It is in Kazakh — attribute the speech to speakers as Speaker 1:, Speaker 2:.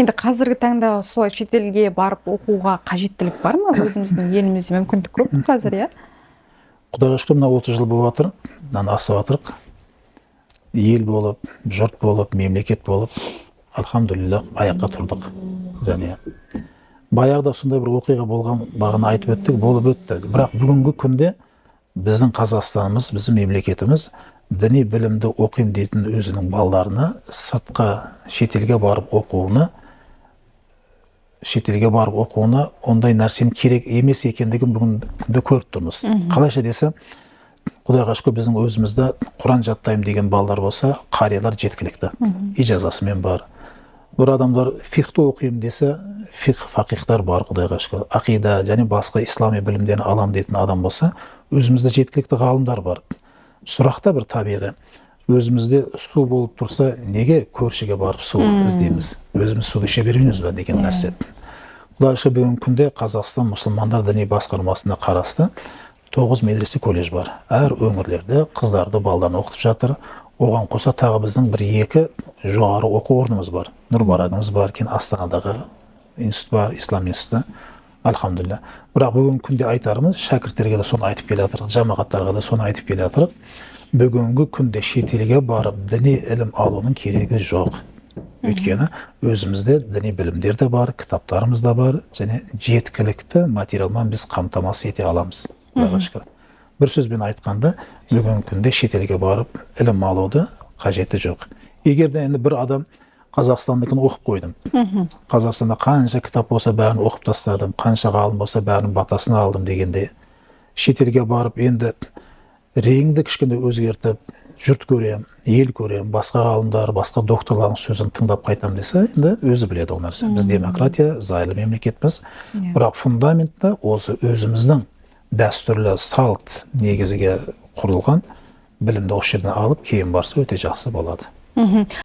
Speaker 1: Енді қазіргі таңда солай шетелге барып оқуға қажеттілік бар ма? Өзіміздің елімізде мүмкіндік көп қазір, иә?
Speaker 2: Құдайға шүкір, мына 30 жыл болып жатыр, мынаны асып жатырық. Ел болып, жұрт болып, мемлекет болып, альхамдулилля, аяққа тұрдық. Және баяғыда сондай бір оқиға болған, бағана айтып өттік, болып өтті. Бірақ бүгінгі күнде біздің Қазақстанымыз, біздің мемлекетіміз діни білімді оқим дейтін өзінің балаларына сыртқа шетелге барып оқуына ондай нәрсенің керек емес екендігін бүгін күнде көріп тұрмыз. Қалайша десе, Құдайға шүкір біздің өзімізде Құран жаттаймын деген балалар болса, қариялар жеткілікті. Ижазасымен бар. Бір адамдар фиқты оқимын десе, фақихтар бар, Құдайға шүкір. Ақида және басқа ислами білімдерін алам дейтін адам болса, өзімізде жеткілікті ғалымдар бар. Сұрақта бір табиғи. Өзімізде су болып тұрса, неге көршіге барып су іздейміз? Өзіміз суды іше бермейміз бе деген нәрсе. Құдайға шүкір бүгінгі күнде Қазақстан мұсылмандар діни басқармасына қарасты 9 медресе колледж бар. Әр өңірлерде қыздарды, балаларын оқытып жатыр. Оған қоса тағы біздің 1-2 жоғары оқу орнымыз бар. Нұрбарагымыз бар, кейін Астанадағы институт бар, ислам институты. Альхамдулилля. Бірақ бүгінгі күнде айтарымыз, шәкірттерге де соны айтып келе жатырық, жамағаттарға да соны айтып келе жатырық. Бүгінгі күнде шетелге барып діни ілім алуның керегі жоқ. Өйткені өзімізде діни білімдер де бар, кітаптарымыз да бар, және жеткілікті материалмен біз қамтамасыз ете аламыз. Бір сөзбен айтқанда, бүгінгі күнде шетелге барып ілім алуды қажеті жоқ. Егер де енді бір адам Қазақстандыкін оқып қойдым. Қазақстанда қанша кітап болса бәрін оқып тастадым, қанша ғалым болса бәрін батасын алдым дегенде, шетелге барып енді реңді кішкене өзгертіп, жұрт көрем, ел көрем, басқа ғалымдар, басқа докторлардың сөзін тыңдап қайтам десе, енді өзі біледі ол нәрсе. Біз демократия, зайлы мемлекетпіз. Бірақ фундаментті осы өзіміздің дәстүрлі салт негізге құрылған білімді осы жерден алып, кейін барса өте жақсы болады.